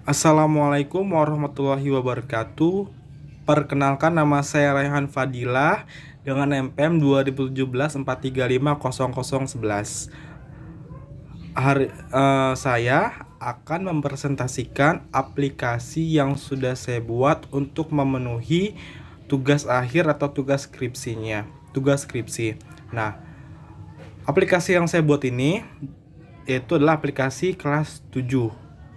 Assalamualaikum warahmatullahi wabarakatuh. Perkenalkan, nama saya Raihan Fadilah dengan NPM 2017 4350011. Saya akan mempresentasikan aplikasi yang sudah saya buat untuk memenuhi tugas akhir atau tugas skripsi. Nah, aplikasi yang saya buat ini yaitu adalah aplikasi kelas 7.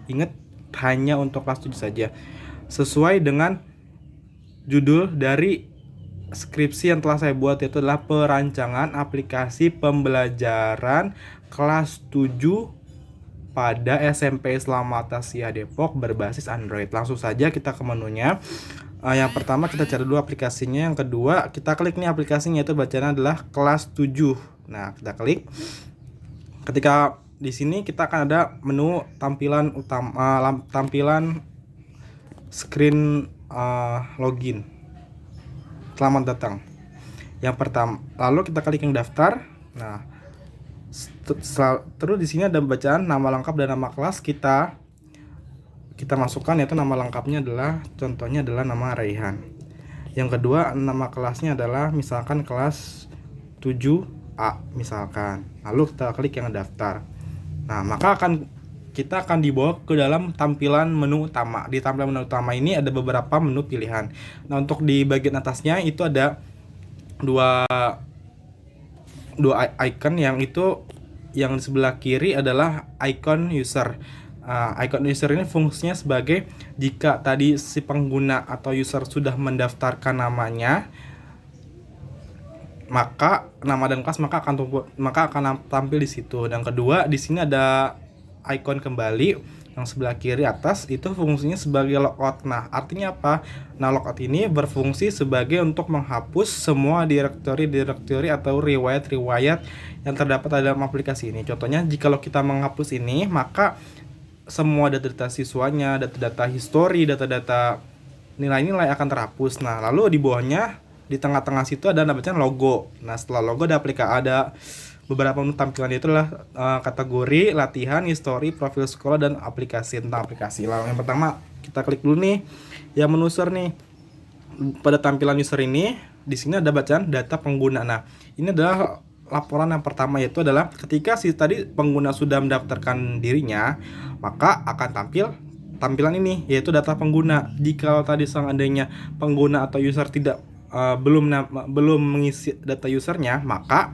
Ingat, hanya untuk kelas 7 saja. Sesuai dengan judul dari skripsi yang telah saya buat, yaitu adalah perancangan aplikasi pembelajaran kelas 7 pada SMP Islam Atasya Depok berbasis Android. Langsung saja kita ke menunya. Yang pertama kita cari dulu aplikasinya, yang kedua kita klik nih aplikasinya, itu bacaan adalah kelas 7. Nah, kita klik. Ketika di sini kita akan ada menu tampilan utama, tampilan screen login. Selamat datang. Yang pertama, lalu kita klik yang daftar. Nah, terus di sini ada bacaan nama lengkap dan nama kelas kita masukkan, yaitu nama lengkapnya adalah, contohnya adalah nama Raihan. Yang kedua, nama kelasnya adalah misalkan kelas 7A misalkan. Lalu kita klik yang daftar. Nah, maka kita akan dibawa ke dalam tampilan menu utama. Di tampilan menu utama ini ada beberapa menu pilihan. Nah, untuk di bagian atasnya itu ada dua icon, yang itu yang di sebelah kiri adalah icon user. Icon user ini fungsinya sebagai jika tadi si pengguna atau user sudah mendaftarkan namanya, maka nama dan kelas maka akan tampil di situ. Dan kedua, di sini ada icon kembali yang sebelah kiri atas, itu fungsinya sebagai logout. Nah, artinya apa? Nah, logout ini berfungsi sebagai untuk menghapus semua direktori atau riwayat-riwayat yang terdapat dalam aplikasi ini. Contohnya, jikalau kita menghapus ini, maka semua data-data siswanya, data-data histori, data-data nilai-nilai akan terhapus. Nah, lalu di bawahnya di tengah-tengah situ ada bacaan logo. Nah, setelah logo ada beberapa menu tampilan, itu adalah kategori, latihan, histori, profil sekolah, dan aplikasi. Tentang aplikasi. Lalu yang pertama kita klik dulu nih yang menu user nih. Pada tampilan user ini, di sini ada bacaan data pengguna. Nah, ini adalah laporan yang pertama, yaitu adalah ketika si tadi pengguna sudah mendaftarkan dirinya, maka akan tampil tampilan ini, yaitu data pengguna. Jika tadi seandainya pengguna atau user belum mengisi data usernya, maka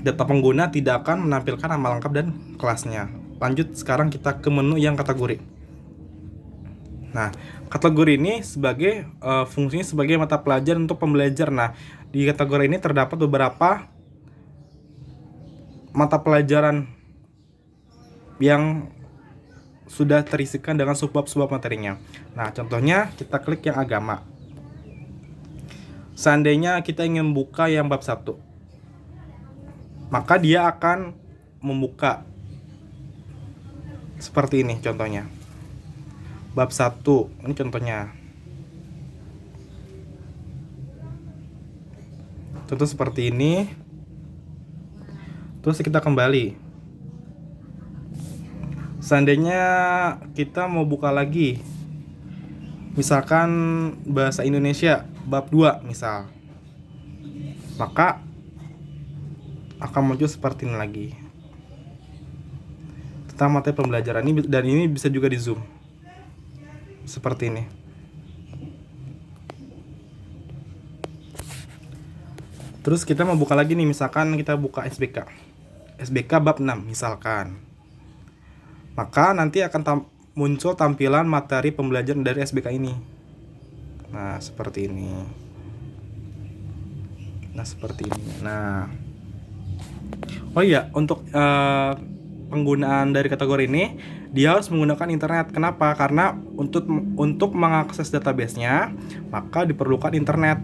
data pengguna tidak akan menampilkan nama lengkap dan kelasnya. Lanjut, sekarang kita ke menu yang kategori. Nah, kategori ini sebagai fungsinya sebagai mata pelajaran untuk pembelajar. Nah, di kategori ini terdapat beberapa mata pelajaran yang sudah terisikan dengan subbab materinya. Nah, contohnya kita klik yang agama. Seandainya kita ingin membuka yang bab 1, maka dia akan membuka seperti ini contohnya. Bab 1, ini contohnya. Contoh seperti ini. Terus kita kembali. Seandainya kita mau buka lagi, misalkan bahasa Indonesia bab 2 misal, maka akan muncul seperti ini lagi tentang materi pembelajaran ini, dan ini bisa juga di zoom seperti ini. Terus kita mau buka lagi nih, misalkan kita buka SBK bab 6 misalkan, maka nanti akan muncul tampilan materi pembelajaran dari SBK ini. Nah, seperti ini. Nah, oh iya, untuk penggunaan dari kategori ini, dia harus menggunakan internet. Kenapa? Karena untuk mengakses database-nya, maka diperlukan internet.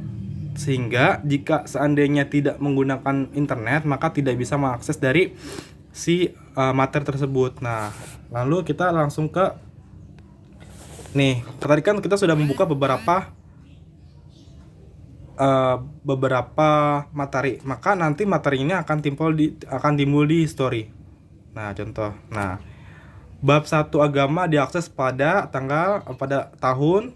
Sehingga jika seandainya tidak menggunakan internet, maka tidak bisa mengakses dari si materi tersebut. Nah, lalu kita langsung ke nih, tadi kan kita sudah membuka beberapa materi, maka nanti materi ini akan timbul di history. Nah, contoh. Nah, Bab 1 agama diakses pada pada tahun,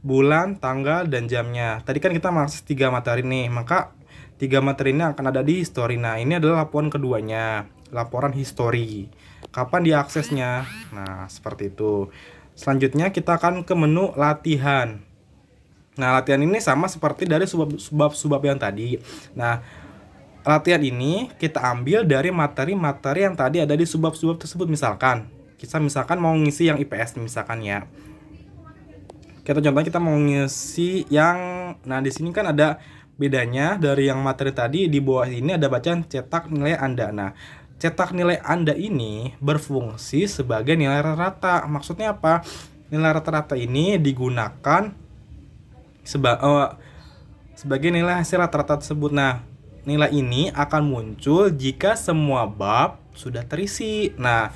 bulan, tanggal, dan jamnya. Tadi kan kita mengakses 3 materi nih, maka 3 materi ini akan ada di history. Nah, ini adalah laporan keduanya, laporan history. Kapan diaksesnya? Nah, seperti itu. Selanjutnya kita akan ke menu latihan. Nah, latihan ini sama seperti dari subbab yang tadi. Nah, latihan ini kita ambil dari materi-materi yang tadi ada di subbab tersebut. Misalkan kita mau ngisi yang IPS misalkan ya. Contohnya kita mau ngisi yang, nah di sini kan ada bedanya dari yang materi tadi. Di bawah ini ada bacaan cetak nilai Anda. Nah, cetak nilai Anda ini berfungsi sebagai nilai rata-rata. Maksudnya apa? Nilai rata-rata ini digunakan sebagai nilai hasil rata-rata tersebut. Nah, nilai ini akan muncul jika semua bab sudah terisi. Nah,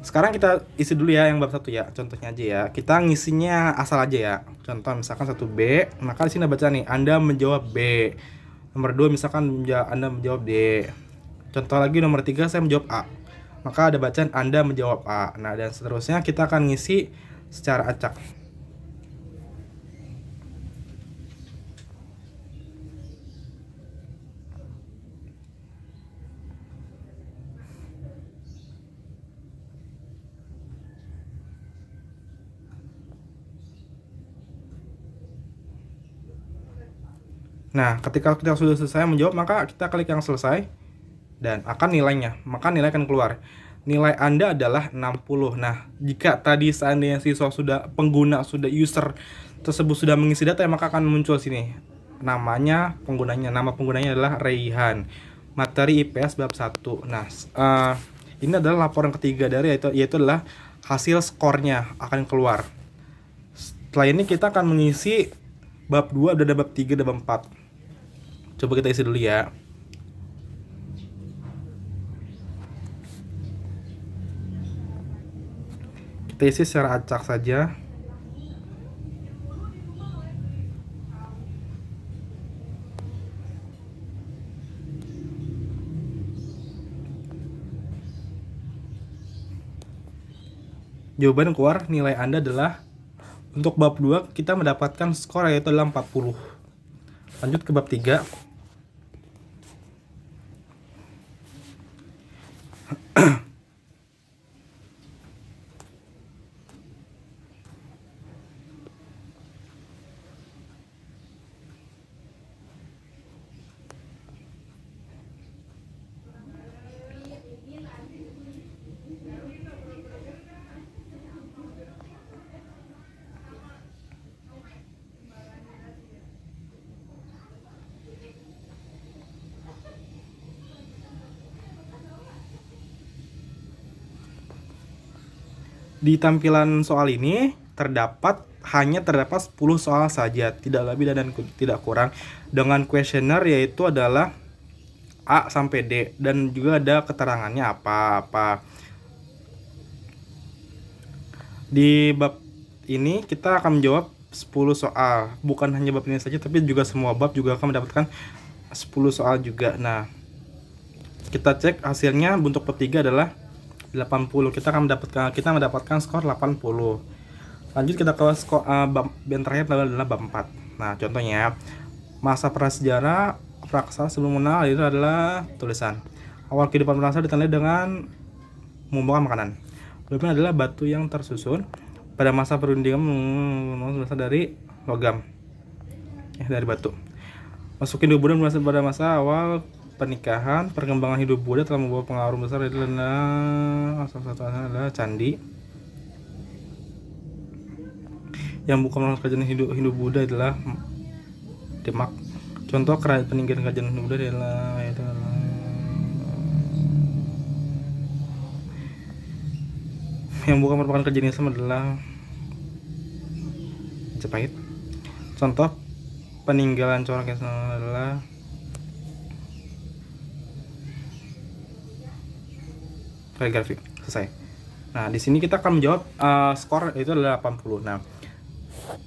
sekarang kita isi dulu ya yang bab 1 ya. Contohnya aja ya. Kita ngisinya asal aja ya. Contoh misalkan 1B, maka di sini baca nih, Anda menjawab B. Nomor 2 misalkan Anda menjawab D. Contoh lagi nomor 3 saya menjawab A. Maka ada bacaan Anda menjawab A. Nah, dan seterusnya kita akan ngisi secara acak. Nah, ketika kita sudah selesai menjawab, maka kita klik yang selesai dan akan nilainya. Maka nilai akan keluar. Nilai Anda adalah 60. Nah, jika tadi seandainya pengguna user tersebut sudah mengisi data, maka akan muncul sini namanya penggunanya. Nama penggunanya adalah Raihan. Materi IPS bab 1. Nah, ini adalah laporan ketiga dari yaitu adalah hasil skornya akan keluar. Setelah ini kita akan mengisi bab 2, ada bab 3, ada bab 4. Coba kita isi dulu ya. Kita isi secara acak saja. Jawaban keluar, nilai Anda adalah, untuk bab 2 kita mendapatkan skor yaitu adalah 40. Lanjut ke bab 3. Di tampilan soal ini hanya terdapat 10 soal saja, tidak lebih dan tidak kurang, dengan kuesioner yaitu adalah A sampai D, dan juga ada keterangannya apa-apa. Di bab ini kita akan menjawab 10 soal, bukan hanya bab ini saja tapi juga semua bab juga akan mendapatkan 10 soal juga. Nah, kita cek hasilnya untuk bab 3 adalah 80. Kita mendapatkan skor 80. Lanjut kita ke skor bab yang terakhir adalah bab 4. Nah, contohnya masa prasejarah praksa sebelum mengenal itu adalah tulisan. Awal kehidupan bangsa ditandai dengan membawa makanan. Berikutnya adalah batu yang tersusun. Pada masa perundingan berasal dari logam. Dari batu. Masukin hidup Buddha pada masa awal pernikahan. Perkembangan hidup Buddha telah membawa pengaruh besar adalah salah satu adalah candi. Yang bukan kerajaan hidup Buddha adalah Demak. Contoh peninggalan kerajaan hidup Buddha adalah yang bukan merupakan kerajaan Islam adalah Majapahit. Contoh peninggalan corak Islam adalah kaligrafi. Selesai. Nah, di sini kita akan menjawab skor itu adalah 80. Nah,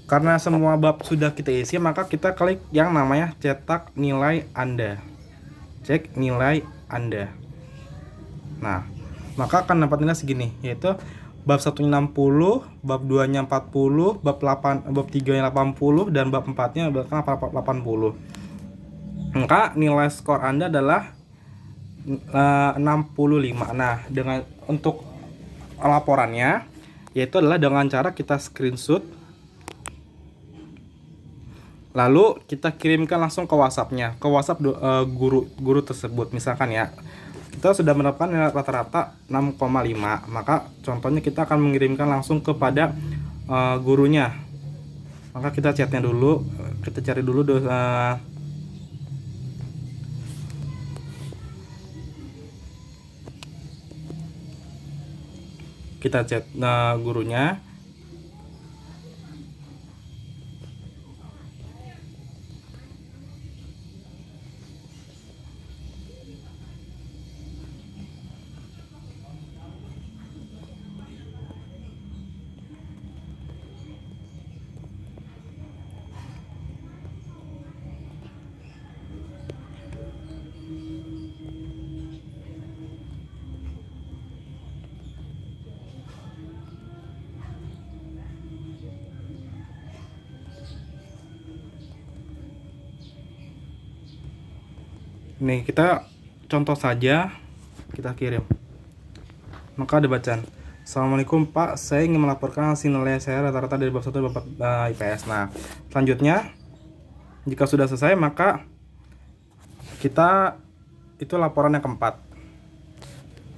karena semua bab sudah kita isi, maka kita klik yang namanya cetak nilai Anda. Cek nilai Anda. Nah, maka akan dapat nilai segini, yaitu bab 1-nya 60, bab 2-nya 40, bab 3-nya 80, dan bab 4-nya bahkan 80. Maka nilai skor Anda adalah 65. Nah, dengan untuk laporannya yaitu adalah dengan cara kita screenshot lalu kita kirimkan langsung ke WhatsApp-nya, ke WhatsApp guru tersebut. Misalkan ya, kita sudah mendapatkan nilai rata-rata 6,5, maka contohnya kita akan mengirimkan langsung kepada gurunya. Maka kita chatnya dulu, kita cari dulu kita chat gurunya. Nih, kita contoh saja, kita kirim. Maka ada bacaan, "Assalamualaikum Pak, saya ingin melaporkan hasil nilai saya rata-rata dari bab 1 dan bab 4 IPS." Nah, selanjutnya jika sudah selesai maka kita itu laporan yang keempat.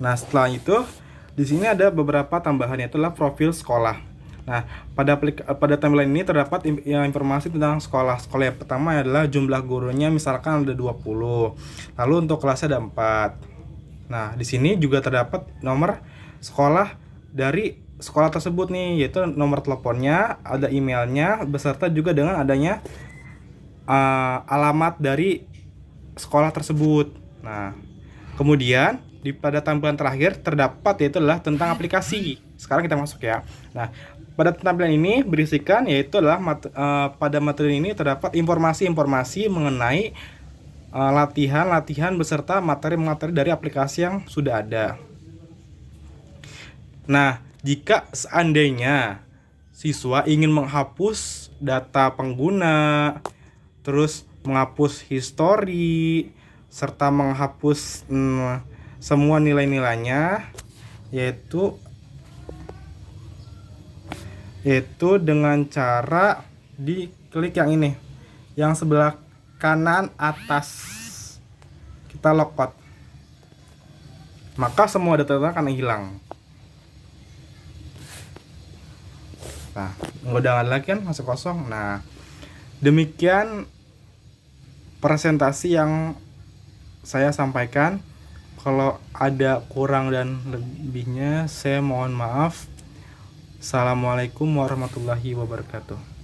Nah, setelah itu di sini ada beberapa tambahan, yaitu adalah profil sekolah. Nah, pada tampilan ini terdapat informasi tentang sekolah. Sekolah yang pertama adalah jumlah gurunya, misalkan ada 20. Lalu untuk kelasnya ada 4. Nah, di sini juga terdapat nomor sekolah dari sekolah tersebut nih, yaitu nomor teleponnya, ada emailnya, beserta juga dengan adanya alamat dari sekolah tersebut. Nah, kemudian pada tampilan terakhir terdapat yaitu adalah tentang aplikasi. Sekarang kita masuk ya. Nah, pada tampilan ini berisikan yaitu adalah pada materi ini terdapat informasi-informasi mengenai latihan-latihan beserta materi-materi dari aplikasi yang sudah ada. Nah, jika seandainya siswa ingin menghapus data pengguna, terus menghapus histori, serta menghapus semua nilai-nilainya, yaitu dengan cara diklik yang ini, yang sebelah kanan atas, kita logout, maka semua data akan hilang. Nah, udah lagi kan, masih kosong. Nah, demikian presentasi yang saya sampaikan. Kalau ada kurang dan lebihnya saya mohon maaf. Assalamualaikum warahmatullahi wabarakatuh.